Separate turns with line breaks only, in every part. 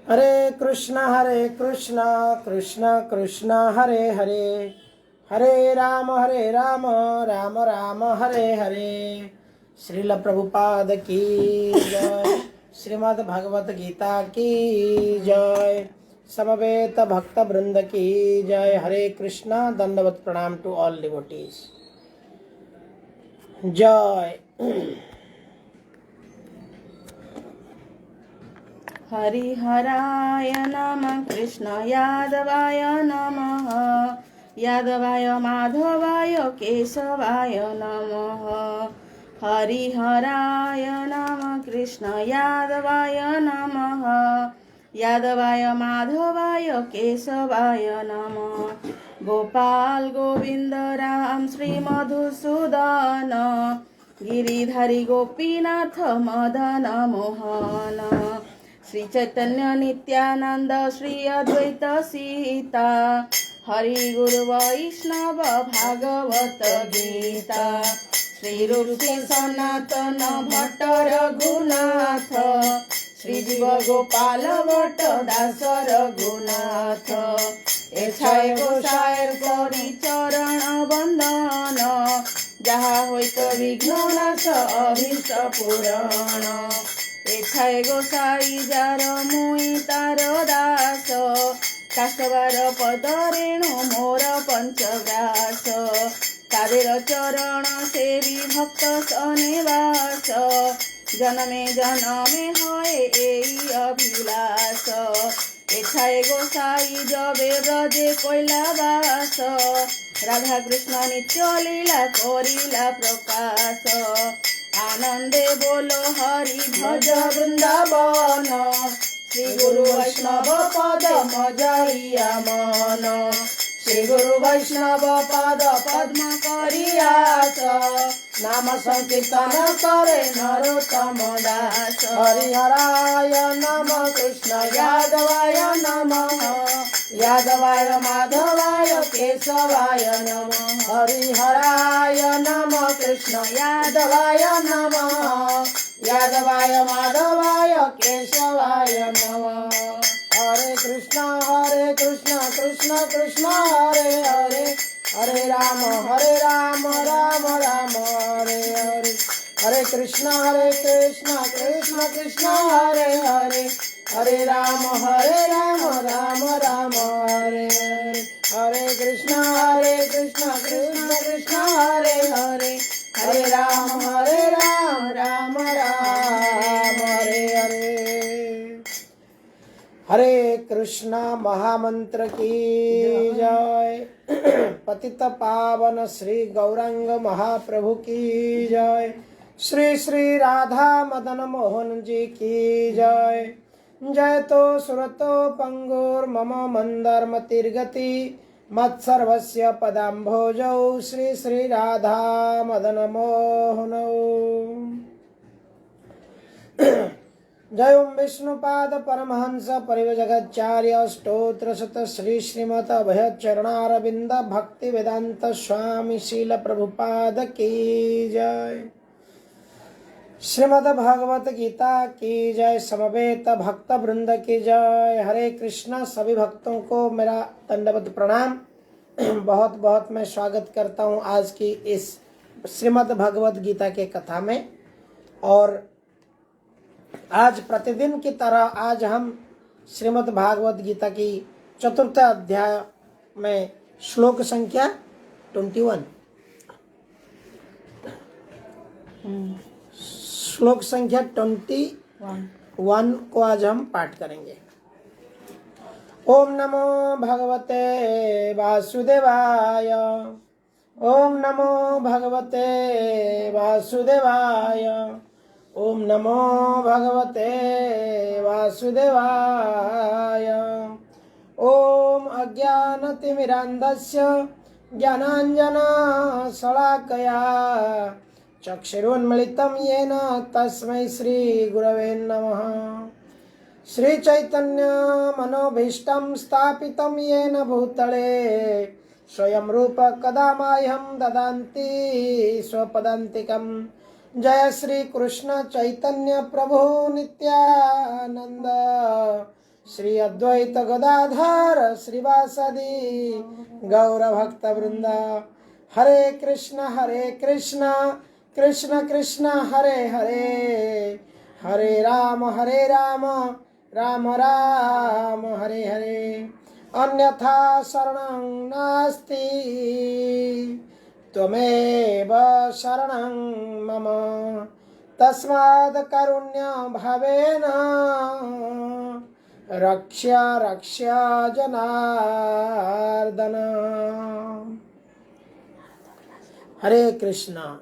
हरे कृष्णा कृष्ण कृष्ण हरे हरे, हरे राम राम राम हरे हरे। श्रील प्रभुपाद की जय। श्रीमद् भगवत गीता की जय। समवेत भक्त वृंद की जय। हरे कृष्णा। दंडवत प्रणाम टू ऑल डिवोटीज। जय।
हरिहराय नमः कृष्ण यादवाय नमः, यादवाय माधवाय केशवाय नमः। हरिहराय नमः कृष्ण यादवाय नमः, यादवाय माधवाय केशवाय नमः। गोपाल गोविंद राम श्री मधुसूदन, गिरिधारी गोपीनाथ मदन मोहन। श्री चैतन्य नित्यानंद श्री अद्वैत सीता, हरि गुरु वैष्णव भागवत गीता। श्री रूप सनातन भट्ट रघुनाथ, श्री जीव गोपाल भट्ट दास रघुनाथ। एछाय गोसायर करी चरण बंदन, जहा होइत विघ्न नाश अभीष्ट पुराण। एछाय गोसाई जार मुई तार दास, काशवार पद रेणु मोर पंचव्यास। तादेर चरण सेवी भक्त सनिवास, जनमे जनमे हय एई अभिलाष। एछाय गोसाई जबे ब्रजे कैलाबास, राधा कृष्ण नित्य लीला करिला प्रकाश। आनंदे बोलो हरि भज वृंदावन, श्री गुरु वैष्णव पद मजाइया मन। श्री गुरु वैष्णव पद पद्म करियास, नाम संकीर्तन करे नरोत्तम दास। हरिहराय नमः कृष्ण यादवाय नमः, यादवाय माधवाय केशवाय नमः। हरिहराय नमः कृष्ण यादवाय नमः, यादवाय माधवाय केशवाय नमः। हरे कृष्ण कृष्ण कृष्ण हरे हरे, हरे राम राम राम हरे हरे। हरे कृष्ण कृष्ण कृष्ण हरे हरे, हरे राम राम राम हरे हरे। हरे कृष्ण कृष्ण कृष्ण हरे हरे, हरे राम राम राम हरे हरे। हरे कृष्णा महामंत्र की जय। पतित पावन श्री गौरांग महाप्रभु की जय। श्री श्री राधा मदन मोहन जी की जय। जय तो सुरतो पंगुर मम मंदर मतिर्गति, मत्सर्वस्य पदाम्भोजौ श्री श्री राधा मदन मोहनौ। जय ओम विष्णुपाद परमहंस परिव्रजगाचार्य स्तोत्र शत श्री श्रीमत अभय चरणारविंद भक्ति वेदांत स्वामी शील प्रभुपाद की जय। श्रीमद् भगवत गीता की जय। समवेत भक्त वृंद की जय। हरे कृष्णा। सभी भक्तों को मेरा दंडवत प्रणाम। बहुत बहुत मैं स्वागत करता हूँ आज की इस श्रीमद् भगवत गीता के कथा में। और आज प्रतिदिन की तरह आज हम श्रीमद् भागवत गीता की चतुर्थ अध्याय में श्लोक संख्या 21 श्लोक संख्या 21 को आज हम पाठ करेंगे। ओम नमो भगवते वासुदेवाय, ओम नमो भगवते वासुदेवाय, ओम नमो भगवते वासुदेवाय। ओम अज्ञानतिमिरान्धस्य ज्ञानाञ्जनशलाकया चक्षुरुन्मिलितं येन तस्मै श्रीगुरवे नमः। श्रीचैतन्य मनोभीष्टं स्थापितं येन भूतले स्वयं रूप कदा मह्यं ददाति स्वपदान्तिकम्। जय श्री कृष्ण चैतन्य प्रभु नित्यानंद, श्री अद्वैत गदाधर श्रीवासदि गौर भक्त वृंदा। हरे कृष्ण कृष्ण कृष्ण हरे हरे, हरे राम राम राम हरे हरे। अन्यथा शरणं नास्ति त्वमेव शरणं मम, तस्माद् कारुण्य भावेन रक्ष रक्ष जनार्दन। हरे कृष्णा।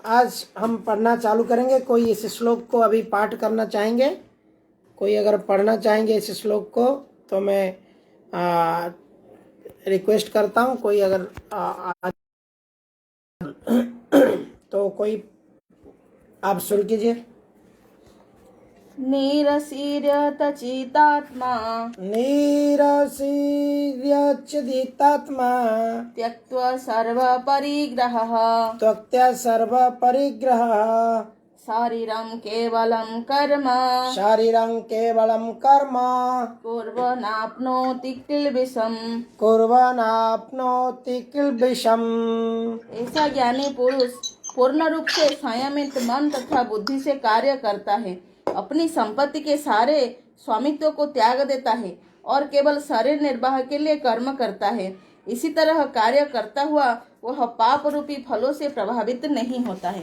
आज हम पढ़ना चालू करेंगे। कोई इस श्लोक को अभी पाठ करना चाहेंगे? कोई अगर पढ़ना चाहेंगे इस श्लोक को तो मैं रिक्वेस्ट करता हूँ। कोई अगर तो कोई आप शुरू कीजिए।
नीरसीर्यतचितात्मा त्यक्त्वा सर्वपरिग्रहः शारीरं केवलं कर्म कुर्वन्नाप्नोति किल्बिषम्। ऐसा ज्ञानी पुरुष पूर्ण रूप से संयमित मन तथा बुद्धि से कार्य करता है, अपनी संपत्ति के सारे स्वामित्व को त्याग देता है और केवल शरीर निर्वाह के लिए कर्म करता है। इसी तरह कार्य करता हुआ वह पाप रूपी फलों से प्रभावित नहीं होता है।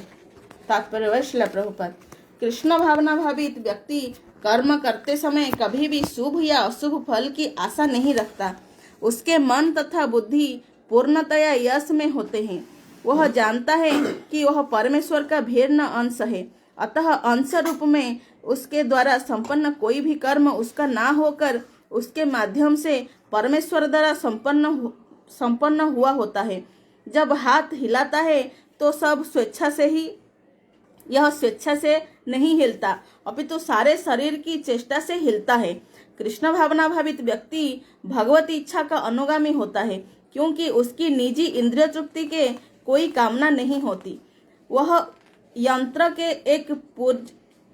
तात्पर्य श्रील प्रभुपाद। कृष्ण भावना भावित व्यक्ति कर्म करते समय कभी भी शुभ या अशुभ फल की आशा नहीं रखता। उसके मन तथा बुद्धि पूर्णतया यश में होते हैं। वह जानता है कि वह परमेश्वर का भिन्न अंश है, अतः अंश रूप में उसके द्वारा संपन्न कोई भी कर्म उसका ना होकर उसके माध्यम से परमेश्वर द्वारा संपन्न हुआ होता है। जब हाथ हिलाता है तो सब स्वेच्छा से नहीं हिलता, अपितु सारे शरीर की चेष्टा से हिलता है। कृष्ण भावना भावित व्यक्ति भगवती इच्छा का अनुगामी होता है, क्योंकि उसकी निजी इंद्रिय तृप्ति के कोई कामना नहीं होती। वह यंत्र के एक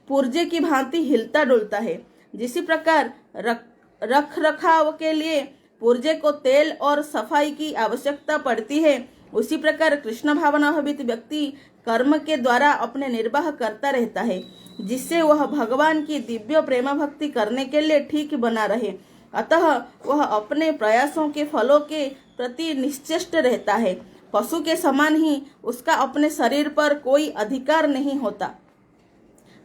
पुर्जे की भांति हिलता डुलता है। जिसी प्रकार रख रखाव के लिए पुर्जे को तेल और सफाई की आवश्यकता पड़ती है, उसी प्रकार कृष्ण भावना भावित व्यक्ति कर्म के द्वारा अपने निर्वाह करता रहता है, जिससे वह भगवान की दिव्य प्रेम भक्ति करने के लिए ठीक बना रहे। अतः वह अपने प्रयासों के फलों के प्रति निश्चेष्ट रहता है। पशु के समान ही उसका अपने शरीर पर कोई अधिकार नहीं होता।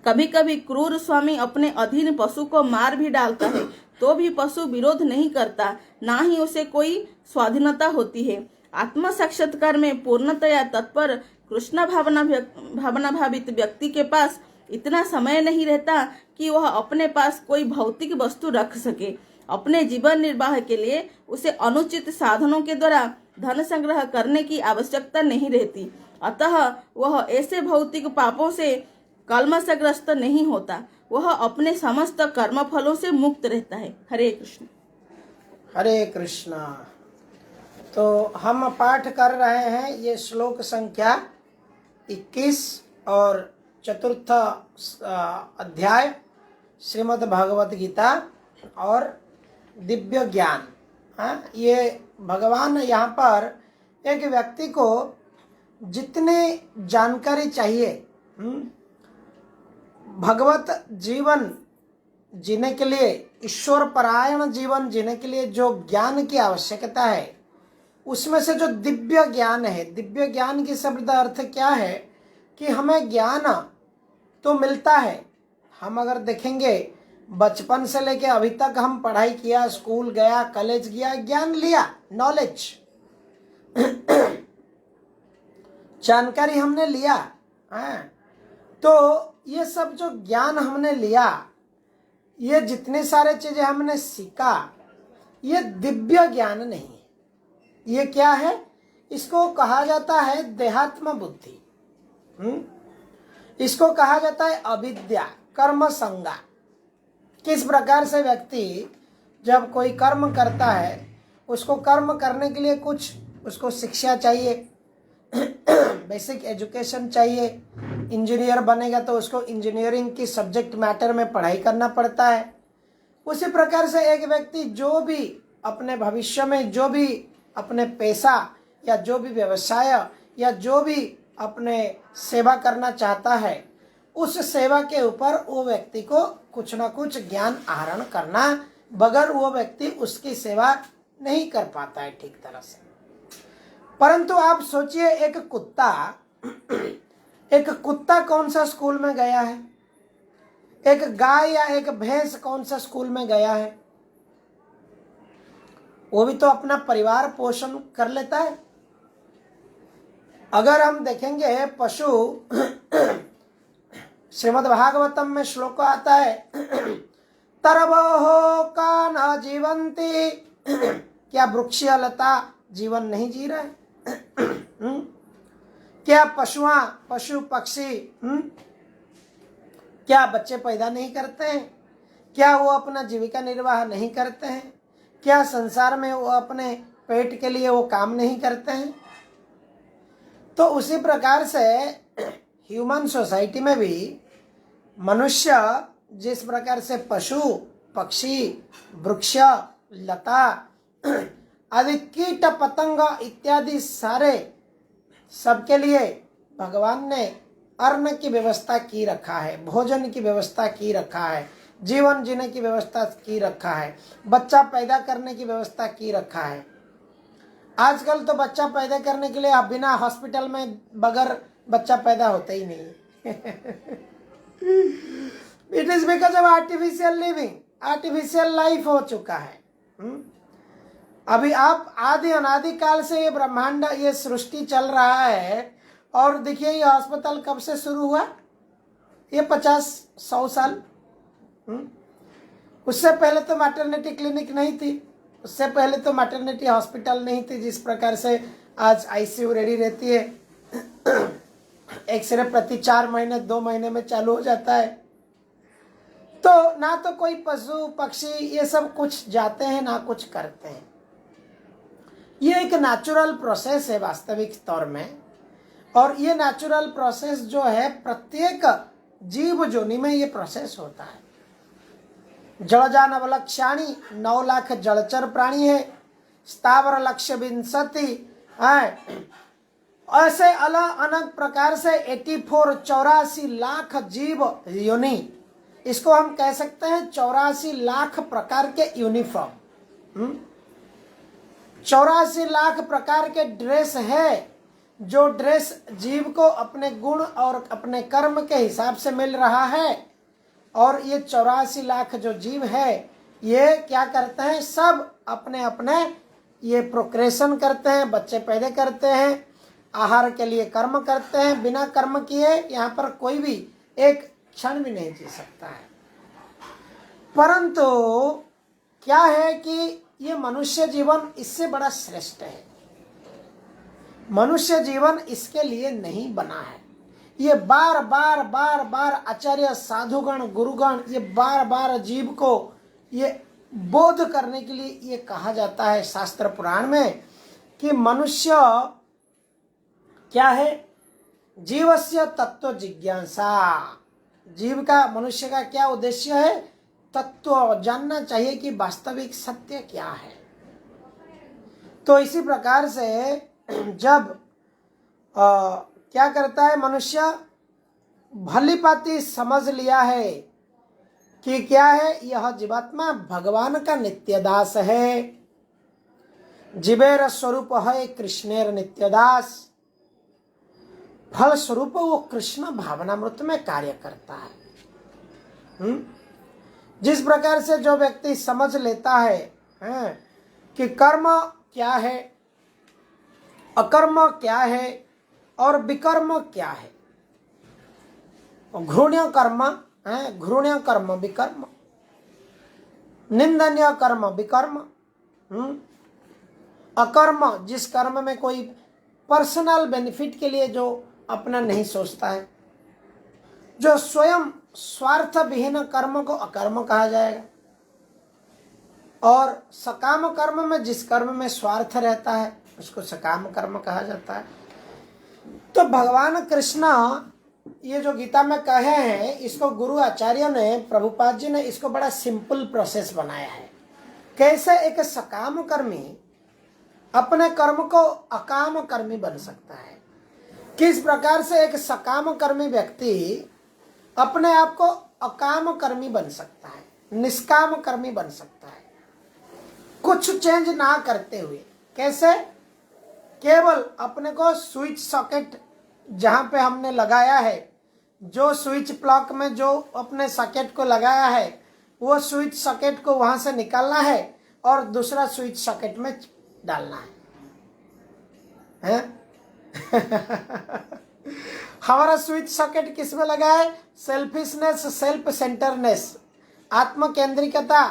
कभी कभी क्रूर स्वामी अपने अधीन पशु को मार भी डालता है, तो भी पशु विरोध नहीं करता, ना ही उसे कोई स्वाधीनता होती है। आत्म साक्षात्कार में पूर्णतया तत्पर कृष्ण भावना भावित व्यक्ति के पास इतना समय नहीं रहता कि वह अपने पास कोई भौतिक वस्तु रख सके। अपने जीवन निर्वाह के लिए उसे अनुचित साधनों के द्वारा धन संग्रह करने की आवश्यकता नहीं रहती, अतः वह ऐसे भौतिक पापों से कलमशग्रस्त नहीं होता। वह अपने समस्त कर्म फलों से मुक्त रहता है। हरे कृष्ण।
हरे कृष्णा। तो हम पाठ कर रहे हैं ये श्लोक संख्या 21 और चतुर्थ अध्याय श्रीमद् भागवत गीता और दिव्य ज्ञान। ये भगवान यहाँ पर एक व्यक्ति को जितनी जानकारी चाहिए, भगवत जीवन जीने के लिए, ईश्वर परायण जीवन जीने के लिए जो ज्ञान की आवश्यकता है, उसमें से जो दिव्य ज्ञान है, दिव्य ज्ञान की शब्द अर्थ क्या है कि हमें ज्ञान तो मिलता है। हम अगर देखेंगे बचपन से लेके अभी तक हम पढ़ाई किया, स्कूल गया, कॉलेज गया, ज्ञान लिया, नॉलेज जानकारी हमने लिया है। तो ये सब जो ज्ञान हमने लिया, ये जितने सारे चीजें हमने सीखा, ये दिव्य ज्ञान नहीं है। ये क्या है? इसको कहा जाता है देहात्म बुद्धि। इसको कहा जाता है अविद्या, कर्म संगा। किस प्रकार से व्यक्ति जब कोई कर्म करता है, उसको कर्म करने के लिए कुछ उसको शिक्षा चाहिए, बेसिक एजुकेशन चाहिए, इंजीनियर बनेगा तो उसको इंजीनियरिंग की सब्जेक्ट मैटर में पढ़ाई करना पड़ता है। उसी प्रकार से एक व्यक्ति जो भी अपने भविष्य में जो भी अपने पेशा या जो भी व्यवसाय या जो भी अपने सेवा करना चाहता है, उस सेवा के ऊपर वो व्यक्ति को कुछ ना कुछ ज्ञान आहरण करना, बगैर वो व्यक्ति उसकी सेवा नहीं कर पाता है ठीक तरह से। परंतु आप सोचिए, एक कुत्ता कौन सा स्कूल में गया है? एक गाय या एक भैंस कौन सा स्कूल में गया है? वो भी तो अपना परिवार पोषण कर लेता है। अगर हम देखेंगे पशु, श्रीमद् भागवतम में श्लोक आता है, तरवो का न जीवंती, क्या वृक्षीय लता जीवन नहीं जी रहा है? क्या पशु पक्षी क्या बच्चे पैदा नहीं करते हैं? क्या वो अपना जीविका निर्वाह नहीं करते हैं? क्या संसार में वो अपने पेट के लिए वो काम नहीं करते हैं? तो उसी प्रकार से ह्यूमन सोसाइटी में भी मनुष्य जिस प्रकार से पशु पक्षी वृक्ष लता आदि कीट पतंग इत्यादि सारे सबके लिए भगवान ने अन्न की व्यवस्था की रखा है, भोजन की व्यवस्था की रखा है, जीवन जीने की व्यवस्था की रखा है, बच्चा पैदा करने की व्यवस्था की रखा है। आजकल तो बच्चा पैदा करने के लिए आप बिना हॉस्पिटल में बगैर बच्चा पैदा होता ही नहीं। It is because of artificial living, artificial life हो चुका है। अभी आप आदि अनादि काल से ये ब्रह्मांड, ये सृष्टि चल रहा है, और देखिए ये अस्पताल कब से शुरू हुआ? ये 50-100 साल। उससे पहले तो मैटरनिटी क्लिनिक नहीं थी, उससे पहले तो मैटरनिटी हॉस्पिटल नहीं थी जिस प्रकार से आज आईसीयू रेडी रहती है। एक्सरे प्रति 4 महीने 2 महीने में चालू हो जाता है। तो ना तो कोई पशु पक्षी ये सब कुछ जाते हैं ना कुछ करते हैं। ये एक नेचुरल प्रोसेस है वास्तविक तौर में, और ये नेचुरल प्रोसेस जो है प्रत्येक जीव जोनि में ये प्रोसेस होता है। जलजान अवलक्षाणी 9 लाख जलचर प्राणी है, स्थावर लक्ष्य विंशति है, ऐसे अलग अलग प्रकार से 84 लाख जीव योनि, इसको हम कह सकते हैं 84 लाख प्रकार के यूनिफॉर्म, 84 लाख प्रकार के ड्रेस है, जो ड्रेस जीव को अपने गुण और अपने कर्म के हिसाब से मिल रहा है। और ये 84 लाख जो जीव है ये क्या करते हैं? सब अपने अपने ये प्रोक्रेशन करते हैं, बच्चे पैदा करते हैं, आहार के लिए कर्म करते हैं। बिना कर्म किए यहाँ पर कोई भी एक क्षण भी नहीं जी सकता है। परंतु क्या है कि ये मनुष्य जीवन इससे बड़ा श्रेष्ठ है। मनुष्य जीवन इसके लिए नहीं बना है। ये बार बार आचार्य साधुगण गुरुगण ये बार बार जीव को ये बोध करने के लिए ये कहा जाता है शास्त्र पुराण में कि मनुष्य क्या है? जीवस्य तत्व जिज्ञासा। जीव का, मनुष्य का क्या उद्देश्य है? तत्व जानना चाहिए कि वास्तविक सत्य क्या है। तो इसी प्रकार से जब क्या करता है मनुष्य, भली भांति समझ लिया है कि क्या है, यह जीवात्मा भगवान का नित्य दास है। जीवेर स्वरूप है कृष्णेर नित्य दास। फल स्वरूप वो कृष्ण भावनामृत में कार्य करता है। जिस प्रकार से जो व्यक्ति समझ लेता है कि कर्म क्या है, अकर्म क्या है और विकर्म क्या है, घृण्य कर्म है, घृण्य कर्म विकर्म, निंदनीय कर्म विकर्म, अकर्म जिस कर्म में कोई पर्सनल बेनिफिट के लिए जो अपना नहीं सोचता है, जो स्वयं स्वार्थ विहीन कर्म को अकर्म कहा जाएगा। और सकाम कर्म में जिस कर्म में स्वार्थ रहता है उसको सकाम कर्म कहा जाता है। तो भगवान कृष्ण ये जो गीता में कहे हैं, इसको गुरु आचार्य ने, प्रभुपाद जी ने इसको बड़ा सिंपल प्रोसेस बनाया है। कैसे एक सकाम कर्मी अपने कर्म को अकाम कर्मी बन सकता है, किस प्रकार से एक सकाम कर्मी व्यक्ति अपने आप को अकाम कर्मी बन सकता है, निष्काम कर्मी बन सकता है, कुछ चेंज ना करते हुए। कैसे? केवल अपने को स्विच सॉकेट जहां पे हमने लगाया है, जो स्विच प्लग में जो अपने सॉकेट को लगाया है, वो स्विच सॉकेट को वहां से निकालना है और दूसरा स्विच सॉकेट में डालना है? हमारा स्विच सॉकेट किस में लगा है? सेल्फिशनेस, सेल्फ सेंटरनेस, आत्म केंद्रिकता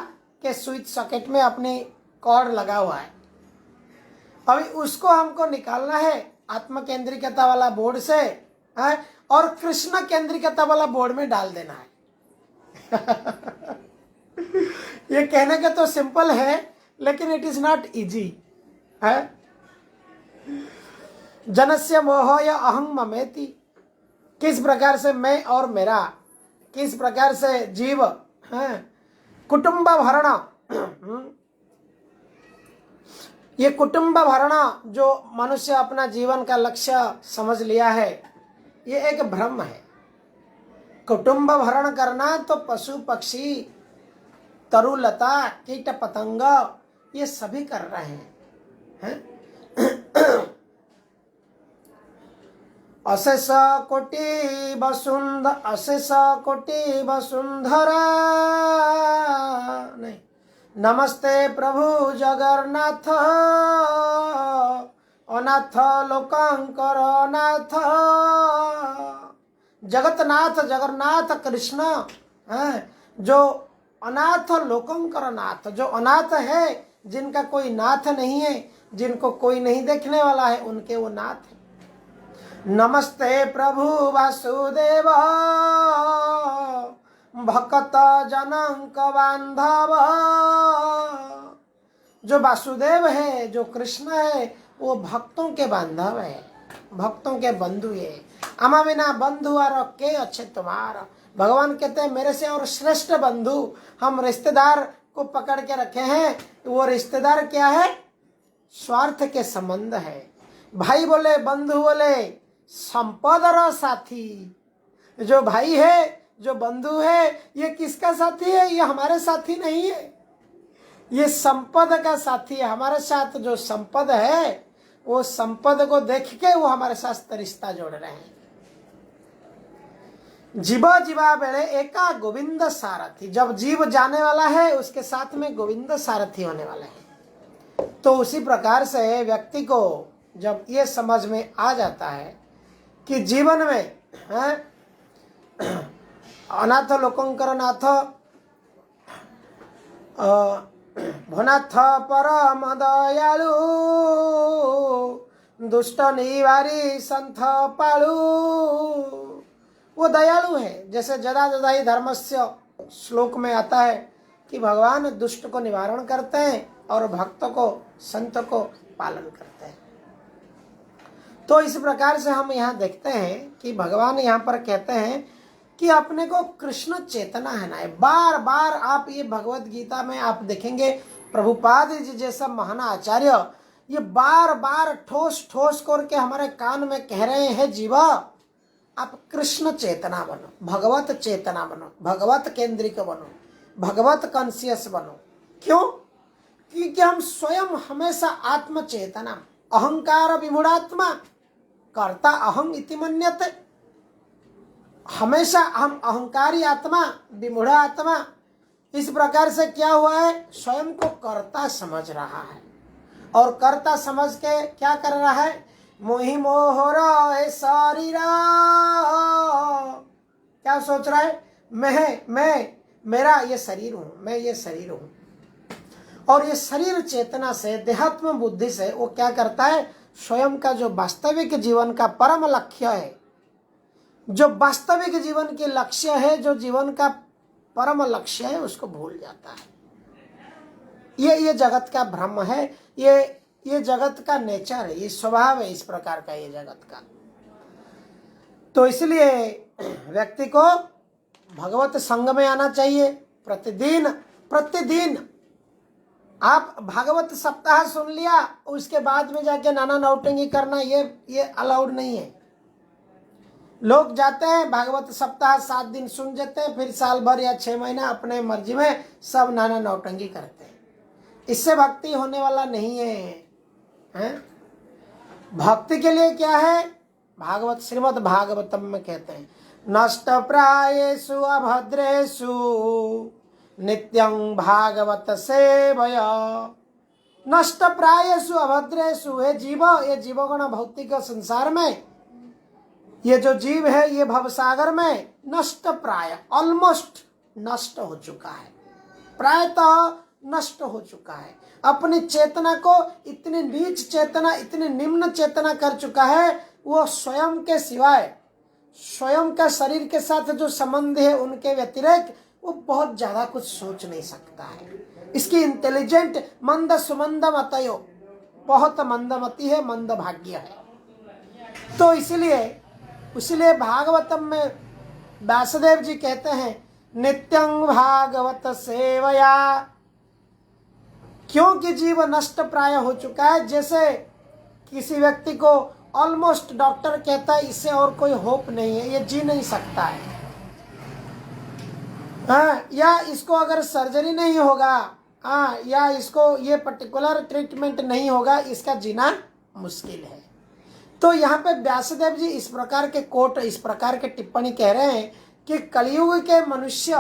के स्विच सॉकेट में अपनी कॉर्ड लगा हुआ है। अभी उसको हमको निकालना है आत्म केंद्रिकता वाला बोर्ड से है, और कृष्ण केंद्रिकता वाला बोर्ड में डाल देना है। ये कहने का तो सिंपल है, लेकिन इट इज नॉट इजी है। जनस्य मोह या अहं ममेति, किस प्रकार से मैं और मेरा, किस प्रकार से जीव है, कुटुंब भरण, ये कुटुंब भरण जो मनुष्य अपना जीवन का लक्ष्य समझ लिया है, ये एक भ्रम है। कुटुंब भरण करना तो पशु पक्षी, तरुलता, कीट पतंग ये सभी कर रहे हैं। अशेष कोटि वसुंधरा नहीं, नमस्ते प्रभु जगन्नाथ, अनाथ लोकांकर नाथ। जगतनाथ जगन्नाथ कृष्ण है, जो अनाथ लोकांकर नाथ, जो अनाथ है, जिनका कोई नाथ नहीं है, जिनको कोई नहीं देखने वाला है, उनके वो नाथ है। नमस्ते प्रभु वासुदेव, भक्त जनक बांधव। जो वासुदेव है, जो कृष्ण है, वो भक्तों के बांधव है, भक्तों के बंधु है। अमा बिना बंधु और के अच्छे तुम्हारा। भगवान कहते हैं मेरे से और श्रेष्ठ बंधु हम रिश्तेदार को पकड़ के रखे हैं। वो रिश्तेदार क्या है? स्वार्थ के संबंध है। भाई बोले, बंधु बोले, संपदर साथी। जो भाई है, जो बंधु है, ये किसका साथी है? ये हमारे साथी नहीं है, ये संपद का साथी है। हमारे साथ जो संपद है, वो संपद को देख के वो हमारे साथ रिश्ता जोड़ रहे हैं। जीव जीवा बेड़े एका गोविंद सारथी। जब जीव जाने वाला है, उसके साथ में गोविंद सारथी होने वाले हैं। तो उसी प्रकार से व्यक्ति को जब ये समझ में आ जाता है कि जीवन में है, अनाथ लोकंकर नाथ, भनाथ परम दयालु, दुष्ट निवारी संथ पालु। वो दयालु है। जैसे जदा जदाई धर्मस्य श्लोक में आता है कि भगवान दुष्ट को निवारण करते हैं और भक्त को, संत को पालन करते हैं। तो इस प्रकार से हम यहाँ देखते हैं कि भगवान यहाँ पर कहते हैं कि अपने को कृष्ण चेतना है ना। बार बार आप ये भगवत गीता में आप देखेंगे, प्रभुपाद जी जैसा महान आचार्य ये बार बार ठोस ठोस करके हमारे कान में कह रहे हैं, जीवा आप कृष्ण चेतना बनो, भगवत चेतना बनो, भगवत केंद्रिक बनो, भगवत कॉन्शियस बनो। क्यों? क्योंकि हम स्वयं हमेशा आत्म चेतना, अहंकार विमूढ़ात्मा, कर्ता अहं इति मन्यते। हमेशा हम अहंकारी आत्मा, विमूढ़ आत्मा। इस प्रकार से क्या हुआ है? स्वयं को कर्ता समझ रहा है, और कर्ता समझ के क्या कर रहा है? मोहि मोहर शरीरा। क्या सोच रहा है? मैं मेरा ये शरीर हूं, मैं ये शरीर हूं। और ये शरीर चेतना से, देहात्म बुद्धि से वो क्या करता है? स्वयं का जो वास्तविक जीवन का परम लक्ष्य है, जो वास्तविक जीवन के लक्ष्य है, जो जीवन का परम लक्ष्य है, उसको भूल जाता है। ये जगत का भ्रम है, ये जगत का नेचर है, ये स्वभाव है इस प्रकार का, ये जगत का। तो इसलिए व्यक्ति को भगवत संग में आना चाहिए। प्रतिदिन प्रतिदिन आप भागवत सप्ताह सुन लिया, उसके बाद में जाके नाना नौटंकी करना ये अलाउड नहीं है। लोग जाते हैं भागवत सप्ताह 7 दिन सुन जाते हैं, फिर साल भर या 6 महीना अपने मर्जी में सब नाना नौटंकी करते हैं। इससे भक्ति होने वाला नहीं है। भक्ति के लिए क्या है? भागवत श्रीमद् भागवतम में कहते हैं नष्ट प्रायेषु अभद्रेषु नित्यं भागवत सेवया। नष्ट प्रायेषु अभद्रेषु, हे जीव, ये जीवगण भौतिक संसार में ये जो जीव है ये भवसागर में नष्ट प्राय, ऑलमोस्ट नष्ट हो चुका है, प्रायतः नष्ट हो चुका है। अपनी चेतना को इतनी नीच चेतना, इतनी निम्न चेतना कर चुका है, वो स्वयं के सिवाय, स्वयं का शरीर के साथ जो संबंध है उनके व्यतिरेक वो बहुत ज्यादा कुछ सोच नहीं सकता है। इसकी इंटेलिजेंट मंद सुमंद मतयो, बहुत मंदमती है, मंद भाग्य है। तो इसलिए भागवतम में व्यासदेव जी कहते हैं नित्यं भागवत सेवया, क्योंकि जीव नष्ट प्राय हो चुका है। जैसे किसी व्यक्ति को ऑलमोस्ट डॉक्टर कहता है इससे और कोई होप नहीं है, ये जी नहीं सकता है, या इसको अगर सर्जरी नहीं होगा, या इसको ये पर्टिकुलर ट्रीटमेंट नहीं होगा, इसका जीना मुश्किल है। तो यहाँ पे व्यासदेव जी इस प्रकार के कोट, इस प्रकार के टिप्पणी कह रहे हैं कि कलयुग के मनुष्य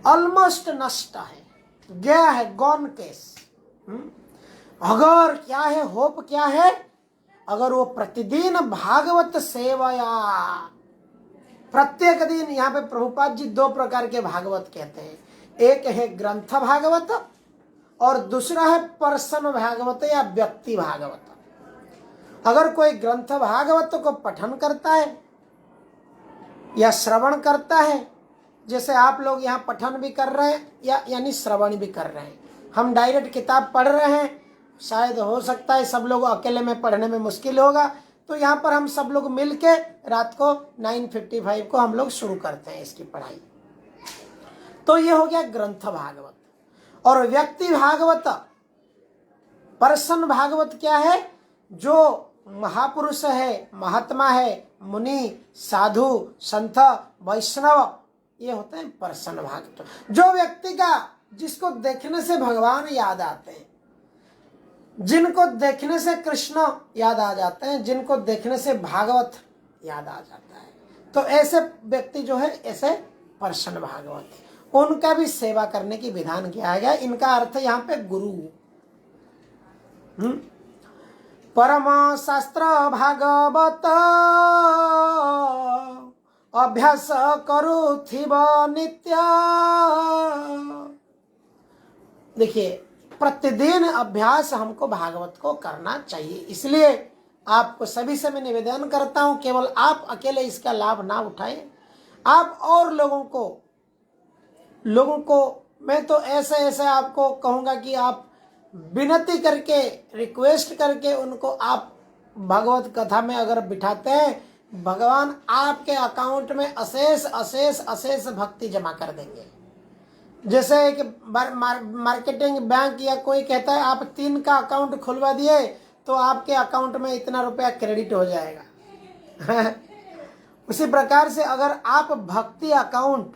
ऑलमोस्ट नष्ट है, गया है, गॉन केस। अगर क्या है, होप क्या है? अगर वो प्रतिदिन भागवत सेवया, प्रत्येक दिन, यहाँ पे प्रभुपाद जी 2 प्रकार के भागवत कहते हैं, एक है ग्रंथ भागवत और दूसरा है पर्सन भागवत या व्यक्ति भागवत। अगर कोई ग्रंथ भागवत को पठन करता है या श्रवण करता है, जैसे आप लोग यहाँ पठन भी कर रहे हैं यानी श्रवण भी कर रहे हैं, हम डायरेक्ट किताब पढ़ रहे हैं, शायद हो सकता है सब लोग अकेले में पढ़ने में मुश्किल होगा, तो यहाँ पर हम सब लोग मिल के रात को 9:55 को हम लोग शुरू करते हैं इसकी पढ़ाई। तो ये हो गया ग्रंथ भागवत। और व्यक्ति भागवत, पर्सन भागवत क्या है? जो महापुरुष है, महात्मा है, मुनि, साधु, संत, वैष्णव, ये होते हैं पर्सन भागवत। जो व्यक्ति का, जिसको देखने से भगवान याद आते हैं, जिनको देखने से कृष्ण याद आ जाते हैं, जिनको देखने से भागवत याद आ जाता है, तो ऐसे व्यक्ति जो है ऐसे पर्सन भागवत, उनका भी सेवा करने की विधान किया गया। इनका अर्थ यहाँ पे गुरु। परम शास्त्र भागवत अभ्यास करुथिब नित्य। देखिए, प्रतिदिन अभ्यास हमको भागवत को करना चाहिए। इसलिए आपको सभी से मैं निवेदन करता हूं, केवल आप अकेले इसका लाभ ना उठाएं, आप और लोगों को मैं तो ऐसे आपको कहूंगा कि आप विनती करके, रिक्वेस्ट करके उनको आप भगवत कथा में अगर बिठाते हैं, भगवान आपके अकाउंट में अशेष भक्ति जमा कर देंगे। जैसे एक मार्केटिंग बैंक या कोई कहता है आप 3 का अकाउंट खुलवा दिए तो आपके अकाउंट में इतना रुपया क्रेडिट हो जाएगा। उसी प्रकार से अगर आप भक्ति अकाउंट,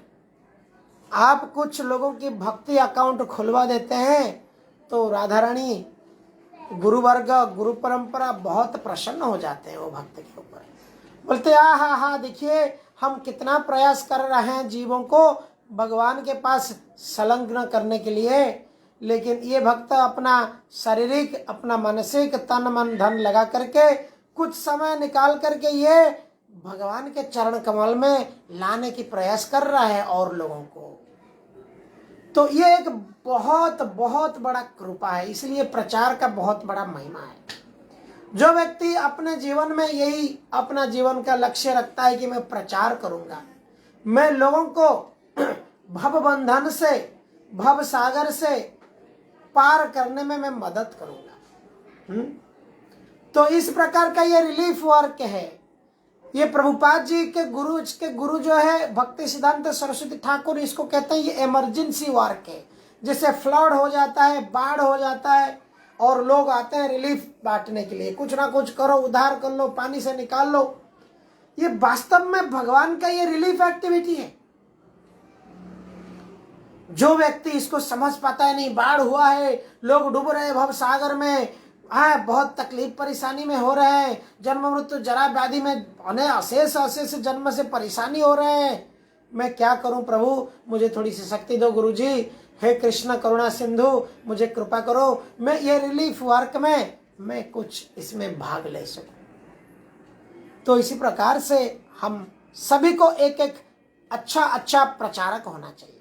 आप कुछ लोगों की भक्ति अकाउंट खुलवा देते हैं तो राधा रानी, गुरु वर्ग, गुरु परंपरा बहुत प्रसन्न हो जाते हैं वो भक्त के ऊपर। बोलते हा देखिए हम कितना प्रयास कर रहे हैं जीवों को भगवान के पास संलग्न करने के लिए, लेकिन ये भक्त अपना शारीरिक, अपना मानसिक, तन मन धन लगा करके कुछ समय निकाल करके ये भगवान के चरण कमल में लाने की प्रयास कर रहा है और लोगों को। तो ये एक बहुत बड़ा कृपा है। इसलिए प्रचार का बहुत बड़ा महिमा है। जो व्यक्ति अपने जीवन में यही अपना जीवन का लक्ष्य रखता है कि मैं प्रचार करूंगा, मैं लोगों को भव बंधन से, भव सागर से पार करने में मैं मदद करूंगा, तो इस प्रकार का ये रिलीफ वर्क है। ये प्रभुपाद जी के गुरु जो है भक्ति सिद्धांत सरस्वती ठाकुर, इसको कहते हैं ये इमरजेंसी वर्क है। जैसे फ्लड हो जाता है, बाढ़ हो जाता है और लोग आते हैं रिलीफ बांटने के लिए, कुछ ना कुछ करो, उद्धार कर लो, पानी से निकाल लो। ये वास्तव में भगवान का ये रिलीफ एक्टिविटी है। जो व्यक्ति इसको समझ पाता है, नहीं बाढ़ हुआ है, लोग डूब रहे हैं भव सागर में, बहुत तकलीफ परेशानी में हो रहे हैं, जन्म मृत्यु जरा व्याधि में उन्हें अशेष जन्म से परेशानी हो रहे हैं, मैं क्या करूं प्रभु, मुझे थोड़ी सी शक्ति दो गुरुजी, हे कृष्ण करुणा सिंधु, मुझे कृपा करो, मैं ये रिलीफ वर्क में मैं कुछ इसमें भाग ले सकूं। तो इसी प्रकार से हम सभी को एक एक अच्छा प्रचारक होना चाहिए।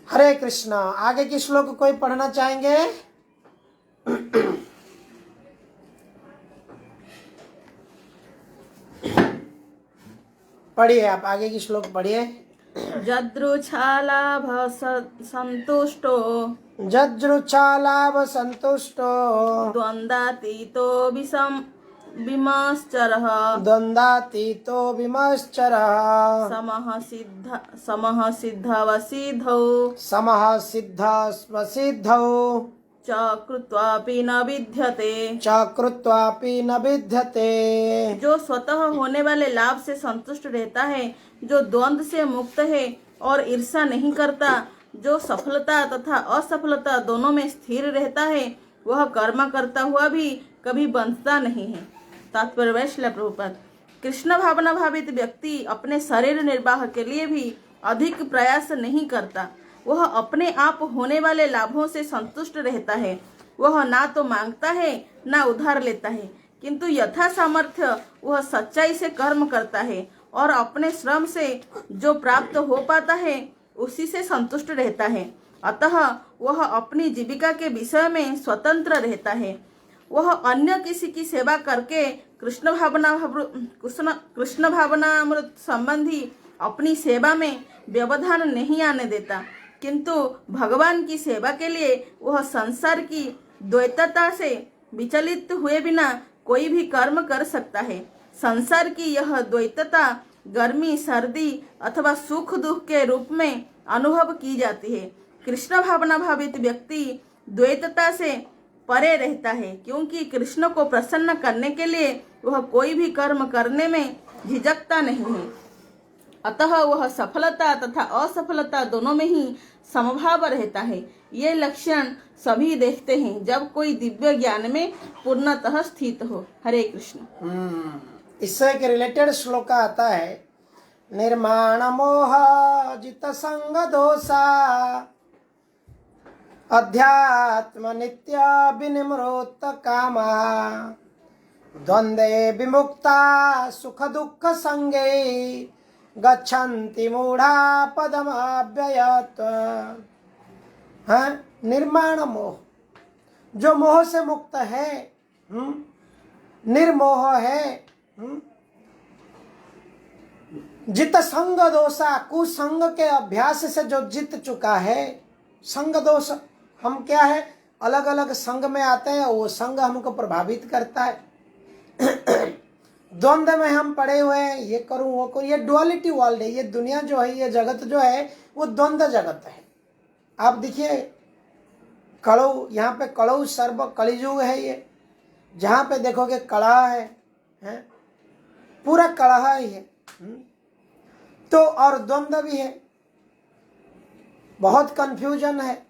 हरे कृष्णा। आगे की श्लोक कोई पढ़ना चाहेंगे? पढ़िए, आप आगे की श्लोक पढ़िए।
जदृच्छालाभ संतुष्टो द्वन्द्वातीतो विमश्चरः समः सिद्धवसिद्धौ च कृत्वापि न विद्यते। जो स्वतः होने वाले लाभ से संतुष्ट रहता है, जो द्वंद्व से मुक्त है और ईर्ष्या नहीं करता, जो सफलता तथा असफलता दोनों में स्थिर रहता है, वह कर्म करता हुआ भी कभी बंधता नहीं है। तात्पर्य श्रील प्रभुपाद। कृष्ण भावना भावित व्यक्ति अपने शरीर निर्वाह के लिए भी अधिक प्रयास नहीं करता। वह अपने आप होने वाले लाभों से संतुष्ट रहता है। वह ना तो मांगता है ना उधार लेता है, किंतु यथा सामर्थ्य वह सच्चाई से कर्म करता है और अपने श्रम से जो प्राप्त हो पाता है उसी से संतुष्ट रहता है। अतः वह अपनी जीविका के विषय में स्वतंत्र रहता है। वह अन्य किसी की सेवा करके कृष्ण भावनामृत संबंधी अपनी सेवा में व्यवधान नहीं आने देता, किंतु भगवान की सेवा के लिए वह संसार की द्वैतता से विचलित हुए बिना कोई भी कर्म कर सकता है। संसार की यह द्वैतता गर्मी, सर्दी अथवा सुख दुख के रूप में अनुभव की जाती है। कृष्ण भावना भावित व्यक्ति द्वैतता से परे रहता है, क्योंकि कृष्ण को प्रसन्न करने के लिए वह कोई भी कर्म करने में झिझकता नहीं है। अतः वह सफलता तथा असफलता दोनों में ही समभाव रहता है। ये लक्षण सभी देखते हैं जब कोई दिव्य ज्ञान में पूर्णतः स्थित हो। हरे कृष्ण।
इससे के रिलेटेड श्लोक आता है, निर्माण मोह जित संग दोषा अध्यात्म नित्य विनिमृत कामा द्वंद्वे विमुक्ता सुख दुख संगे गच्छन्ति मूढ़ा पदमव्ययत्। निर्माण मोह, जो मोह से मुक्त है, निर्मोह है, जित संग दोषा, कुसंग के अभ्यास से जो जीत चुका है। संग दोष हम क्या है, अलग अलग संग में आते हैं, वो संग हमको प्रभावित करता है। द्वंद्व में हम पड़े हुए हैं, ये करूं वो करूं, ये डुअलिटी वर्ल्ड है। ये दुनिया जो है, ये जगत जो है वो द्वंद्व जगत है। आप देखिए कड़ऊ, यहाँ पे कड़ऊ सर्व कलिजुग है। ये जहाँ पे देखोगे कड़ा है, पूरा कड़ा ही है। तो और द्वंद्व भी है, बहुत कंफ्यूजन है।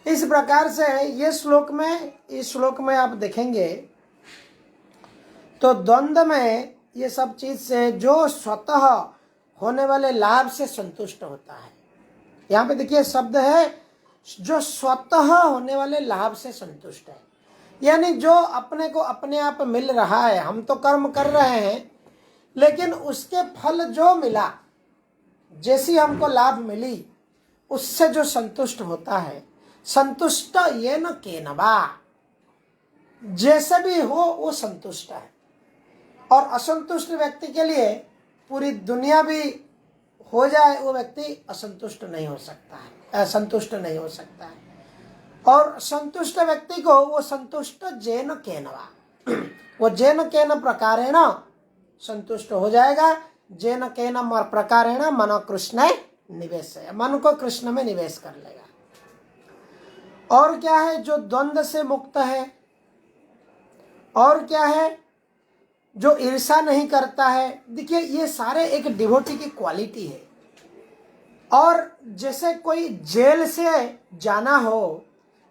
इस प्रकार से ये श्लोक में, इस श्लोक में आप देखेंगे तो द्वंद्व में ये सब चीज से जो स्वतः होने वाले लाभ से संतुष्ट होता है। यहाँ पे देखिए शब्द है जो स्वतः होने वाले लाभ से संतुष्ट है, यानी जो अपने को अपने आप मिल रहा है। हम तो कर्म कर रहे हैं, लेकिन उसके फल जो मिला, जैसी हमको लाभ मिली, उससे जो संतुष्ट होता है, संतुष्ट ये न केनवा, जैसे भी हो वो संतुष्ट है। और असंतुष्ट व्यक्ति के लिए पूरी दुनिया भी हो जाए, वो व्यक्ति असंतुष्ट नहीं हो सकता है, संतुष्ट नहीं हो सकता है। और संतुष्ट व्यक्ति को वो संतुष्ट जेन केनवा, वो जेन केन प्रकारेण संतुष्ट हो जाएगा। जेन केन प्रकारेण मन कृष्ण निवेश, मन को कृष्ण में निवेश कर लेगा। और क्या है? जो द्वंद्व से मुक्त है। और क्या है? जो ईर्षा नहीं करता है। देखिए ये सारे एक डिवोटी की क्वालिटी है। और जैसे कोई जेल से जाना हो,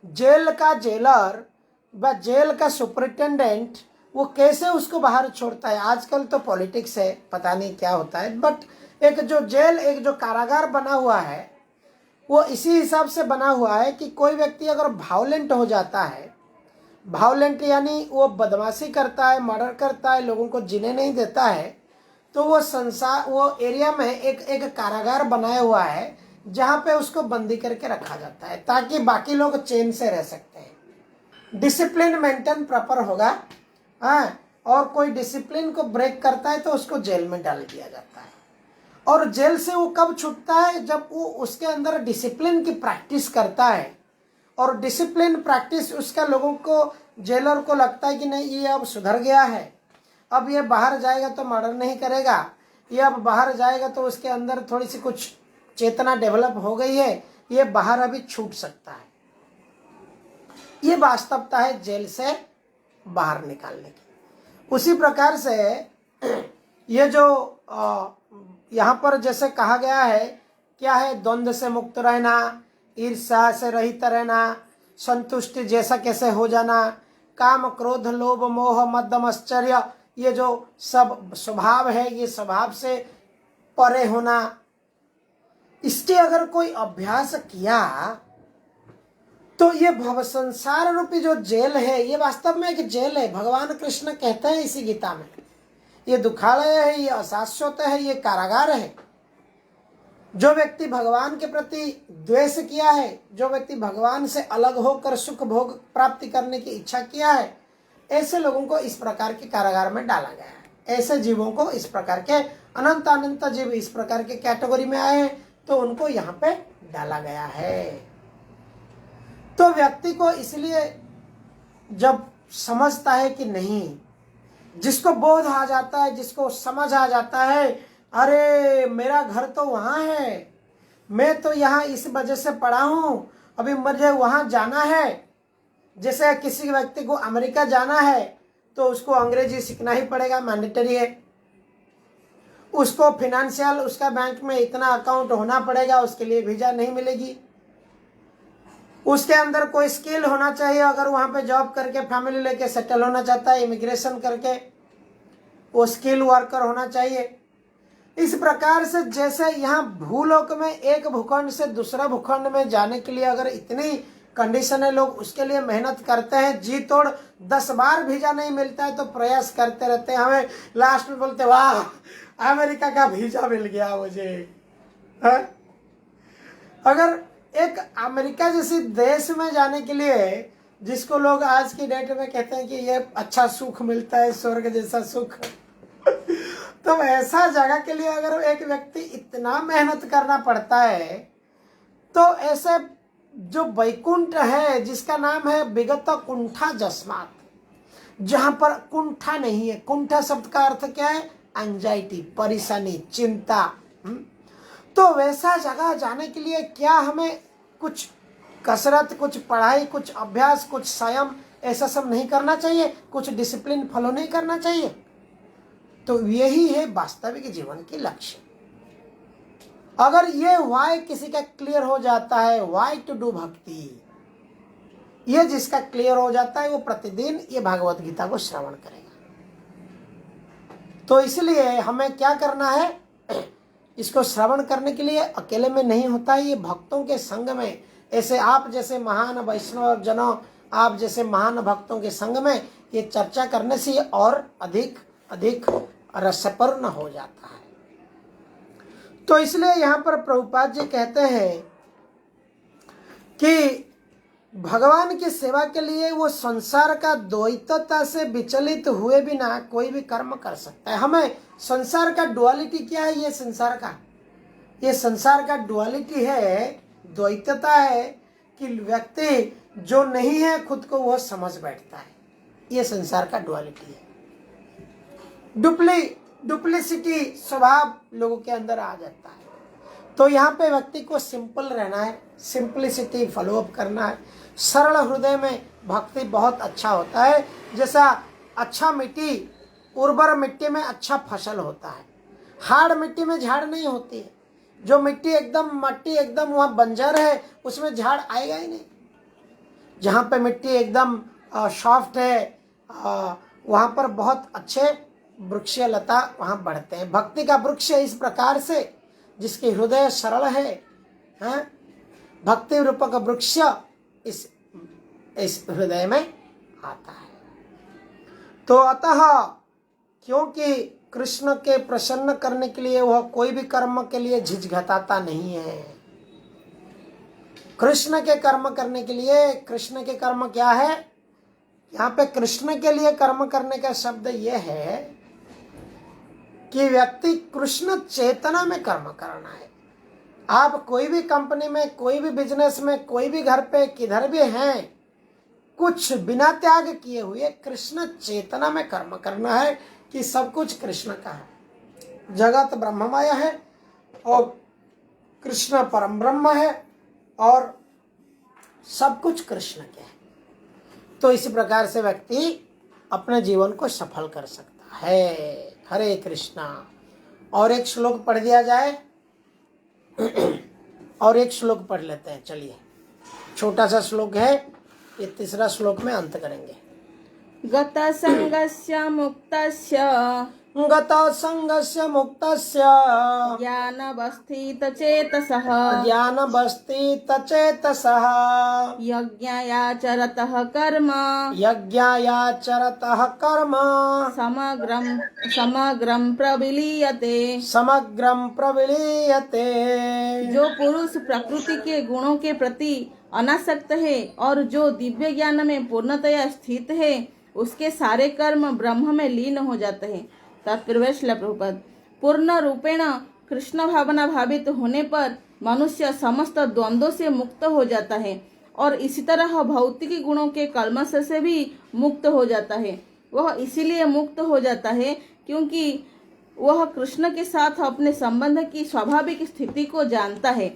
जेल का जेलर व जेल का सुपरिटेंडेंट वो कैसे उसको बाहर छोड़ता है। आजकल तो पॉलिटिक्स है, पता नहीं क्या होता है, बट एक जो जेल, एक जो कारागार बना हुआ है वो इसी हिसाब से बना हुआ है कि कोई व्यक्ति अगर वायलेंट हो जाता है, वायलेंट यानी वो बदमाशी करता है, मर्डर करता है, लोगों को जीने नहीं देता है, तो वो संसार, वो एरिया में एक कारागार बनाया हुआ है जहाँ पे उसको बंदी करके रखा जाता है ताकि बाकी लोग चैन से रह सकते हैं। डिसिप्लिन मेंटेन प्रॉपर होगा। हाँ, और कोई डिसिप्लिन को ब्रेक करता है तो उसको जेल में डाल दिया जाता है। और जेल से वो कब छूटता है? जब वो उसके अंदर डिसिप्लिन की प्रैक्टिस करता है। और डिसिप्लिन प्रैक्टिस उसका लोगों को, जेलर को लगता है कि नहीं ये अब सुधर गया है, अब ये बाहर जाएगा तो मर्डर नहीं करेगा, ये अब बाहर जाएगा तो उसके अंदर थोड़ी सी कुछ चेतना डेवलप हो गई है, ये बाहर अभी छूट सकता है। ये वास्तवता है जेल से बाहर निकालने की। उसी प्रकार से ये जो यहाँ पर जैसे कहा गया है, क्या है? द्वंद्व से मुक्त रहना, ईर्ष्या से रहित रहना, संतुष्टि जैसा कैसे हो जाना, काम क्रोध लोभ मोह मद आश्चर्य, ये जो सब स्वभाव है ये स्वभाव से परे होना। इसके अगर कोई अभ्यास किया तो ये भव संसार रूपी जो जेल है ये वास्तव में एक जेल है। भगवान कृष्ण कहते हैं इसी गीता में, ये दुखालय है, ये अशाश्वत है, ये कारागार है। जो व्यक्ति भगवान के प्रति द्वेष किया है, जो व्यक्ति भगवान से अलग होकर सुख भोग प्राप्ति करने की इच्छा किया है, ऐसे लोगों को इस प्रकार के कारागार में डाला गया है। ऐसे जीवों को, इस प्रकार के अनंत अनंत जीव इस प्रकार के कैटेगरी में आए हैं तो उनको यहाँ पे डाला गया है। तो व्यक्ति को इसलिए जब समझता है कि नहीं, जिसको बोध आ जाता है, जिसको समझ आ जाता है, अरे मेरा घर तो वहाँ है, मैं तो यहाँ इस वजह से पढ़ा हूँ, अभी मुझे वहाँ जाना है। जैसे किसी व्यक्ति को अमेरिका जाना है तो उसको अंग्रेजी सीखना ही पड़ेगा, मैंडेटरी है। उसको फिनेंशियल, उसका बैंक में इतना अकाउंट होना पड़ेगा, उसके लिए वीजा नहीं मिलेगी। उसके अंदर कोई स्किल होना चाहिए, अगर वहाँ पे जॉब करके फैमिली लेके सेटल होना चाहता है, इमिग्रेशन करके वो स्किल वर्कर होना चाहिए। इस प्रकार से जैसे यहाँ भूलोक में एक भूखंड से दूसरा भूखंड में जाने के लिए अगर इतनी कंडीशन है, लोग उसके लिए मेहनत करते हैं, जी तोड़ 10 बार वीजा नहीं मिलता है तो प्रयास करते रहते हैं। हमें लास्ट में बोलते वाह अमेरिका का वीजा मिल गया मुझे। है? अगर एक अमेरिका जैसी देश में जाने के लिए, जिसको लोग आज की डेट में कहते हैं कि ये अच्छा सुख मिलता है, स्वर्ग जैसा सुख, तो ऐसा जगह के लिए अगर एक व्यक्ति इतना मेहनत करना पड़ता है, तो ऐसे जो वैकुंठ है जिसका नाम है विगत कुंठा जस्मात, जहां पर कुंठा नहीं है। कुंठा शब्द का अर्थ क्या है? एंजाइटी, परेशानी, चिंता। तो वैसा जगह जाने के लिए क्या हमें कुछ कसरत, कुछ पढ़ाई, कुछ अभ्यास, कुछ संयम ऐसा सब नहीं करना चाहिए? कुछ डिसिप्लिन फॉलो नहीं करना चाहिए? तो यही है वास्तविक जीवन के लक्ष्य। अगर ये वाई किसी का क्लियर हो जाता है, वाई टू डू भक्ति, ये जिसका क्लियर हो जाता है वो प्रतिदिन ये भागवत गीता को श्रवण करेगा। तो इसलिए हमें क्या करना है? इसको श्रवण करने के लिए अकेले में नहीं होता है, ये भक्तों के संग में, ऐसे आप जैसे महान वैष्णव जनों, आप जैसे महान भक्तों के संग में ये चर्चा करने से और अधिक अधिक रसपूर्ण हो जाता है। तो इसलिए यहाँ पर प्रभुपाद जी कहते हैं कि भगवान की सेवा के लिए वो संसार का द्वैतता से विचलित हुए बिना कोई भी कर्म कर सकता है। हमें संसार का डुअलिटी क्या है? ये संसार का डुअलिटी है, द्वैतता है कि व्यक्ति जो नहीं है खुद को वो समझ बैठता है। ये संसार का डुअलिटी है। डुप्लिसिटी स्वभाव लोगों के अंदर आ जाता है। तो यहाँ पे व्यक्ति को सिंपल रहना है, सिंपलिसिटी फॉलो अप करना है। सरल हृदय में भक्ति बहुत अच्छा होता है। जैसा अच्छा मिट्टी, उर्वर मिट्टी में अच्छा फसल होता है। हार्ड मिट्टी में झाड़ नहीं होती है। जो मिट्टी एकदम वहाँ बंजर है, उसमें झाड़ आएगा ही नहीं। जहाँ पे मिट्टी एकदम सॉफ्ट है, वहाँ पर बहुत अच्छे वृक्ष लता वहाँ बढ़ते हैं। भक्ति का वृक्ष इस प्रकार से, जिसके हृदय सरल है, हैं? भक्ति रूपक वृक्ष इस हृदय में आता है। तो अतः क्योंकि कृष्ण के प्रसन्न करने के लिए वह कोई भी कर्म के लिए झिझकता नहीं है। कृष्ण के कर्म करने के लिए, कृष्ण के कर्म क्या है? यहाँ पे कृष्ण के लिए कर्म करने का शब्द यह है कि व्यक्ति कृष्ण चेतना में कर्म करना है। आप कोई भी कंपनी में, कोई भी बिजनेस में, कोई भी घर पे, किधर भी हैं, कुछ बिना त्याग किए हुए कृष्ण चेतना में कर्म करना है कि सब कुछ कृष्ण का है। जगत ब्रह्ममय है और कृष्ण परम ब्रह्म है और सब कुछ कृष्ण के है। तो इसी प्रकार से व्यक्ति अपने जीवन को सफल कर सकता है। हरे कृष्णा। और एक श्लोक पढ़ दिया जाए और एक श्लोक पढ़ लेते हैं। चलिए, छोटा सा श्लोक है, ये तीसरा श्लोक में अंत करेंगे।
गत संगस्य मुक्तस्य ज्ञानवस्थित चेतसः यज्ञायाचरतः कर्म समग्रं प्रविलीयते। जो पुरुष प्रकृति के गुणों के प्रति अनासक्त है और जो दिव्य ज्ञान में पूर्णतया स्थित है, उसके सारे कर्म ब्रह्म में लीन हो जाते हैं। तात्पर्य श्रील प्रभुपाद। पूर्ण रूपेण कृष्ण भावना भावित होने पर मनुष्य समस्त द्वंद्वों से मुक्त हो जाता है और इसी तरह भौतिक गुणों के कल्मश से भी मुक्त हो जाता है। वह इसीलिए मुक्त हो जाता है क्योंकि वह कृष्ण के साथ अपने संबंध की स्वाभाविक स्थिति को जानता है।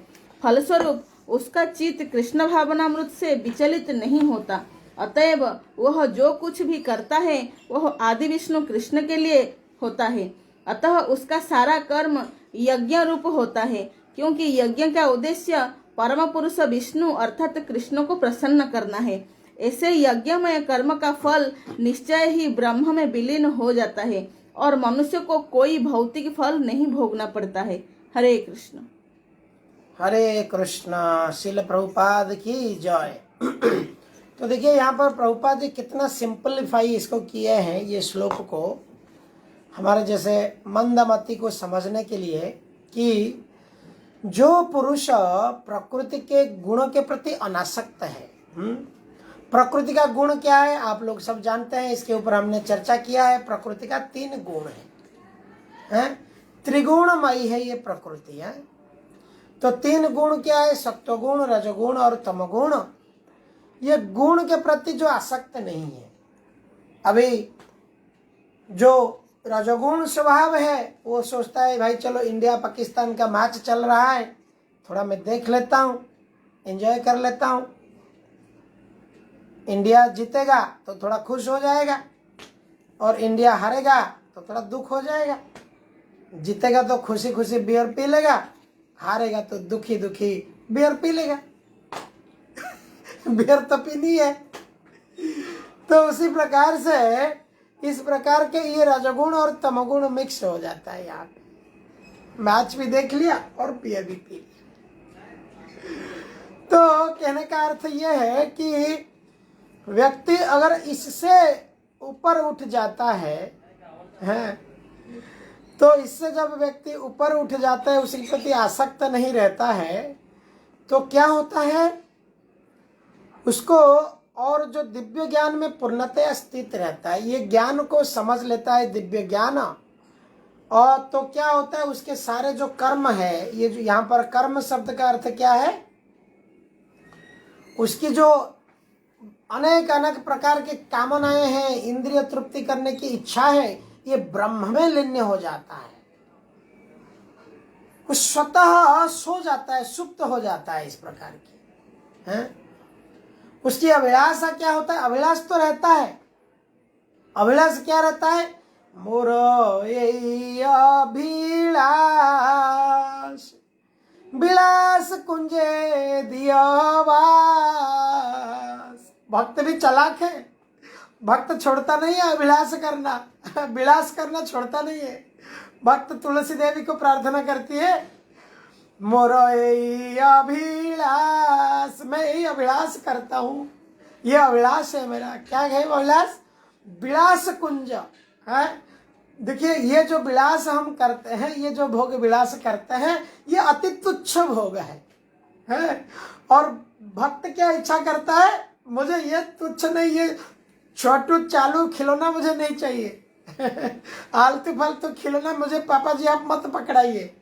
फलस्वरूप उसका चित्त कृष्ण भावनामृत से विचलित नहीं होता। अतएव वह जो कुछ भी करता है वह आदि विष्णु कृष्ण के लिए होता है। अतः उसका सारा कर्म यज्ञ रूप होता है, क्योंकि यज्ञ का उद्देश्य परम पुरुष विष्णु अर्थात कृष्ण को प्रसन्न करना है। ऐसे यज्ञमय कर्म का फल निश्चय ही ब्रह्म में विलीन हो जाता है और मनुष्य को कोई भौतिक फल नहीं भोगना पड़ता है। हरे कृष्ण।
हरे कृष्णा। श्रील प्रभुपाद की जय। तो देखिए यहाँ पर प्रभुपाद जी कितना सिंपलीफाई इसको किए हैं, ये श्लोक को हमारे जैसे मंदमति को समझने के लिए, कि जो पुरुष प्रकृति के गुणों के प्रति अनासक्त है। प्रकृति का गुण क्या है आप लोग सब जानते हैं, इसके ऊपर हमने चर्चा किया है। प्रकृति का 3 गुण है, त्रिगुणमयी है ये प्रकृति है। तो 3 गुण क्या है? सत्वगुण, रजगुण और तमगुण। ये गुण के प्रति जो आसक्त नहीं है। अभी जो रजोगुण स्वभाव है वो सोचता है भाई चलो इंडिया पाकिस्तान का मैच चल रहा है, थोड़ा मैं देख लेता हूँ, एंजॉय कर लेता हूँ। इंडिया जीतेगा तो थोड़ा खुश हो जाएगा और इंडिया हारेगा तो थोड़ा दुख हो जाएगा। जीतेगा तो खुशी खुशी बियर पी लेगा, हारेगा तो दुखी दुखी बियर पी लेगा। बियर तो पीनी है। तो उसी प्रकार से इस प्रकार के ये रजोगुण और तमोगुण मिक्स हो जाता है। यहाँ मैच भी देख लिया और बियर भी पी लिया। तो कहने का अर्थ यह है कि व्यक्ति अगर इससे ऊपर उठ जाता है, तो इससे जब व्यक्ति ऊपर उठ जाता है, उसी प्रति आसक्त नहीं रहता है, तो क्या होता है उसको, और जो दिव्य ज्ञान में पूर्णतया स्थित रहता है, ये ज्ञान को समझ लेता है दिव्य ज्ञान। और तो क्या होता है उसके सारे जो कर्म है, ये जो यहाँ पर कर्म शब्द का अर्थ क्या है, उसकी जो अनेक अनेक प्रकार की कामनाएं हैं, इंद्रिय तृप्ति करने की इच्छा है,
ये ब्रह्म में लीन हो जाता है, कुछ स्वतः सो जाता है, सुप्त हो जाता है, इस प्रकार की है। उसकी अभिलाषा क्या होता है? अभिलाष तो रहता है। अभिलाष क्या रहता है? मोर यही अभिलाष विलास कुंजे दियावास। भक्त भी चालाक है, भक्त छोड़ता नहीं है अभिलाष करना, विलास करना छोड़ता नहीं है। भक्त तुलसी देवी को प्रार्थना करती है, मोर यही अभिलाष, मैं यही अभिलाष करता हूँ, ये अभिलाष है मेरा। क्या है अभिलाष? विलास कुंज है। देखिए, ये जो विलास हम करते हैं, ये जो भोग विलास करते हैं, ये अति तुच्छ भोग है। और भक्त क्या इच्छा करता है? मुझे ये तुच्छ नहीं, ये छोटू चालू खिलौना मुझे नहीं चाहिए, आलतू फालतू खिलौना मुझे पापा जी आप मत पकड़ाइए।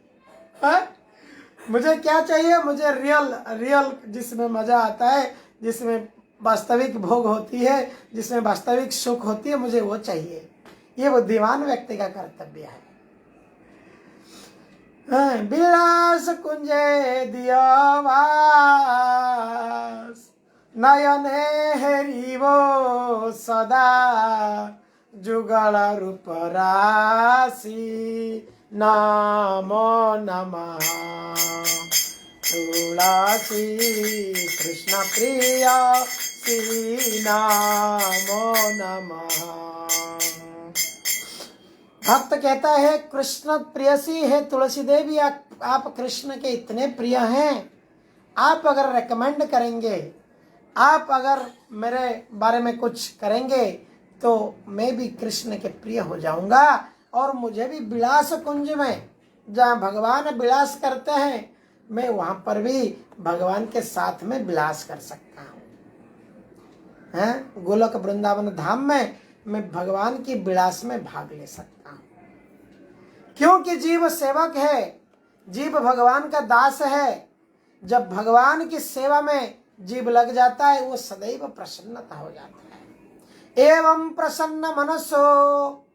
मुझे क्या चाहिए? मुझे रियल जिसमें मजा आता है, जिसमें वास्तविक भोग होती है, जिसमें वास्तविक सुख होती है, मुझे वो चाहिए। ये बुद्धिमान व्यक्ति का कर्तव्य है। विलास कुंजे दियावास नयने हेरिवो सदा जुगल रूप राशि नमो नमः तुलसी कृष्ण प्रिय श्री नमो नमः। भक्त कहता है, कृष्ण प्रियसी है तुलसी देवी, आप कृष्ण के इतने प्रिय हैं, आप अगर रेकमेंड करेंगे, आप अगर मेरे बारे में कुछ करेंगे तो मैं भी कृष्ण के प्रिय हो जाऊंगा, और मुझे भी विलास कुंज में जहाँ भगवान विलास करते हैं, मैं वहां पर भी भगवान के साथ में विलास कर सकता हूँ। गोलोक वृंदावन धाम में मैं भगवान की विलास में भाग ले सकता हूँ, क्योंकि जीव सेवक है, जीव भगवान का दास है। जब भगवान की सेवा में जीव लग जाता है, वो सदैव प्रसन्नता हो जाता है। एवं प्रसन्न मनसो,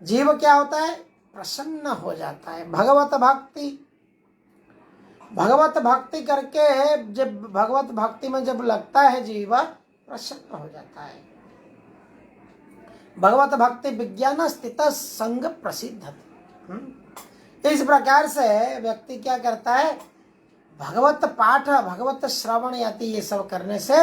जीव क्या होता है? प्रसन्न हो जाता है। भगवत भक्ति करके जब भगवत भक्ति में जब लगता है, जीव प्रसन्न हो जाता है। भगवत भक्ति विज्ञान स्थित संग प्रसिद्ध। इस प्रकार से व्यक्ति क्या करता है? भगवत पाठ, भगवत श्रवण याति ये सब करने से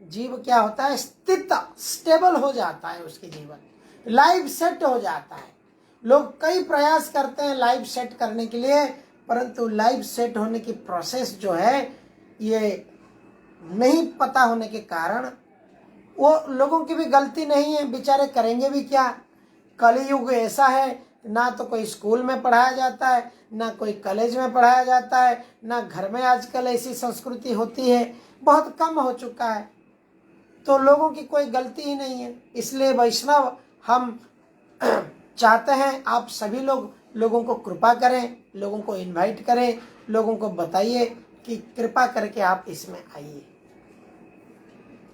जीव क्या होता है? स्थित, स्टेबल हो जाता है, उसके जीवन लाइफ सेट हो जाता है। लोग कई प्रयास करते हैं लाइफ सेट करने के लिए, परंतु लाइफ सेट होने की प्रोसेस जो है, ये नहीं पता होने के कारण वो लोगों की भी गलती नहीं है, बेचारे करेंगे भी क्या। कलयुग ऐसा है, ना तो कोई स्कूल में पढ़ाया जाता है, ना कोई कॉलेज में पढ़ाया जाता है, ना घर में आजकल ऐसी संस्कृति होती है, बहुत कम हो चुका है। तो लोगों की कोई गलती ही नहीं है। इसलिए वैष्णव हम चाहते हैं आप सभी लोगों को कृपा करें, लोगों को इनवाइट करें, लोगों को बताइए कि कृपा करके आप इसमें आइए,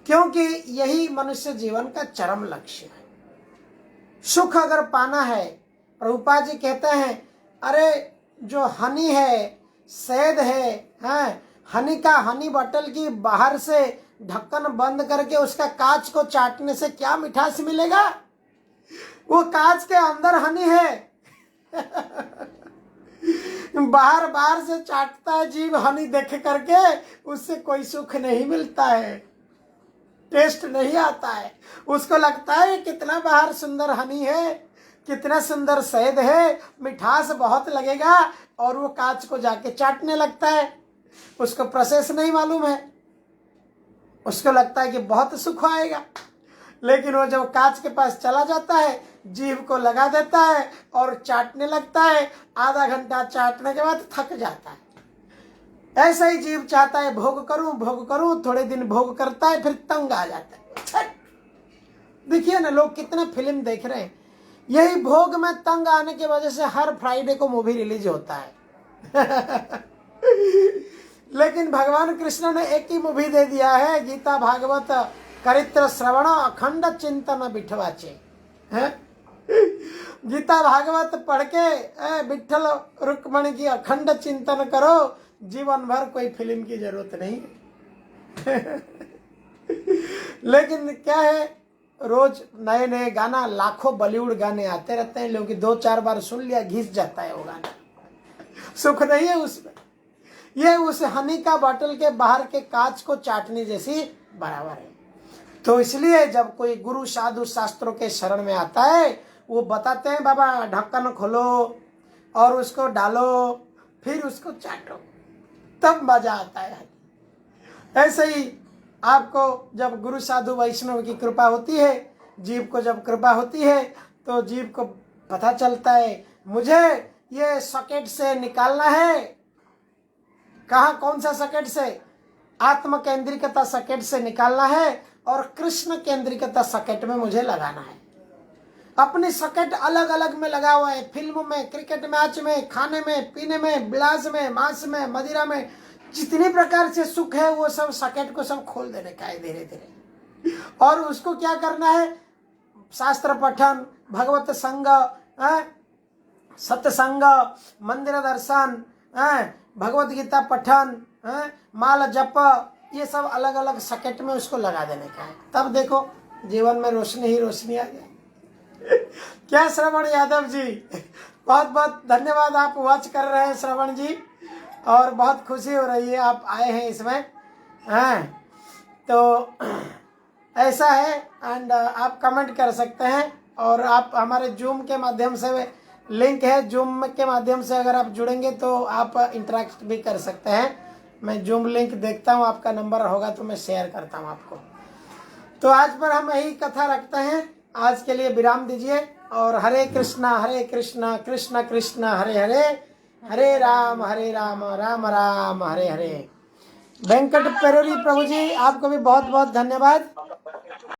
क्योंकि यही मनुष्य जीवन का चरम लक्ष्य है। सुख अगर पाना है, प्रभुपाद जी कहते हैं, अरे जो हनी है, शहद है, हनी बॉटल की बाहर से ढक्कन बंद करके उसका कांच को चाटने से क्या मिठास मिलेगा? वो कांच के अंदर हनी है। बाहर से चाटता है जीव हनी देख करके, उससे कोई सुख नहीं मिलता है, टेस्ट नहीं आता है। उसको लगता है कितना बाहर सुंदर हनी है, कितना सुंदर शहद है, मिठास बहुत लगेगा, और वो कांच को जाके चाटने लगता है। उसको प्रोसेस नहीं मालूम है, उसको लगता है कि बहुत सुख आएगा, लेकिन वो जब कांच के पास चला जाता है, जीभ को लगा देता है और चाटने लगता है। आधा घंटा चाटने के बाद थक जाता है। ऐसा ही जीव चाहता है भोग करूं, थोड़े दिन भोग करता है, फिर तंग आ जाता है। देखिए ना, लोग कितना फिल्म देख रहे हैं, यही भोग में तंग आने की वजह से हर फ्राइडे को मूवी रिलीज होता है। लेकिन भगवान कृष्ण ने एक ही मूवी दे दिया है, गीता भागवत करित्र श्रवण अखंड चिंतन बिठवाचे है।
गीता भागवत पढ़ के विठल रुक्मणी की अखंड चिंतन करो, जीवन भर कोई फिल्म की जरूरत नहीं। लेकिन क्या है, रोज नए नए गाना, लाखों बॉलीवुड गाने आते रहते हैं, लोग 2-4 बार सुन लिया घिस जाता है वो गाना, सुख नहीं है उसमें। ये उस हनी का बॉटल के बाहर के कांच को चाटने जैसी बराबर है। तो इसलिए जब कोई गुरु साधु शास्त्रों के शरण में आता है, वो बताते हैं बाबा ढक्कन खोलो और उसको डालो, फिर उसको चाटो, तब मजा आता है। ऐसे ही आपको जब गुरु साधु वैष्णव की कृपा होती है, जीव को जब कृपा होती है, तो जीव को पता चलता है मुझे ये सॉकेट से निकालना है। कहाँ, कौन सा सॉकेट से? आत्म केंद्रिकता सॉकेट से निकालना है और कृष्ण केंद्रिकता सॉकेट में मुझे लगाना है। अपनी सॉकेट अलग अलग में लगा हुआ है, फिल्म में, क्रिकेट मैच में, खाने में, पीने में, बिलास में, मांस में, मदिरा में, जितनी प्रकार से सुख है वो सब सॉकेट को सब खोल देने का है धीरे धीरे। और उसको क्या करना है? शास्त्र पठन, भगवत संग, सत्संग, मंदिर दर्शन, भगवत गीता पठन, माल जप, ये सब अलग अलग सॉकेट में उसको लगा देने का है। तब देखो जीवन में रोशनी ही रोशनी आ जाए। क्या श्रवण यादव जी, बहुत बहुत धन्यवाद, आप वॉच कर रहे हैं श्रवण जी, और बहुत खुशी हो रही है आप आए हैं इसमें। तो ऐसा है। एंड आप कमेंट कर सकते हैं, और आप हमारे जूम के माध्यम से, लिंक है जूम के माध्यम से, अगर आप जुड़ेंगे तो आप इंटरेक्ट भी कर सकते हैं। मैं जूम लिंक देखता हूँ, आपका नंबर होगा तो मैं शेयर करता हूँ आपको। तो आज पर हम यही कथा रखते हैं, आज के लिए विराम दीजिए। और हरे कृष्णा कृष्ण कृष्ण हरे हरे, हरे राम राम राम हरे हरे। वेंकट पेरोरी प्रभु जी, आपको भी बहुत बहुत धन्यवाद।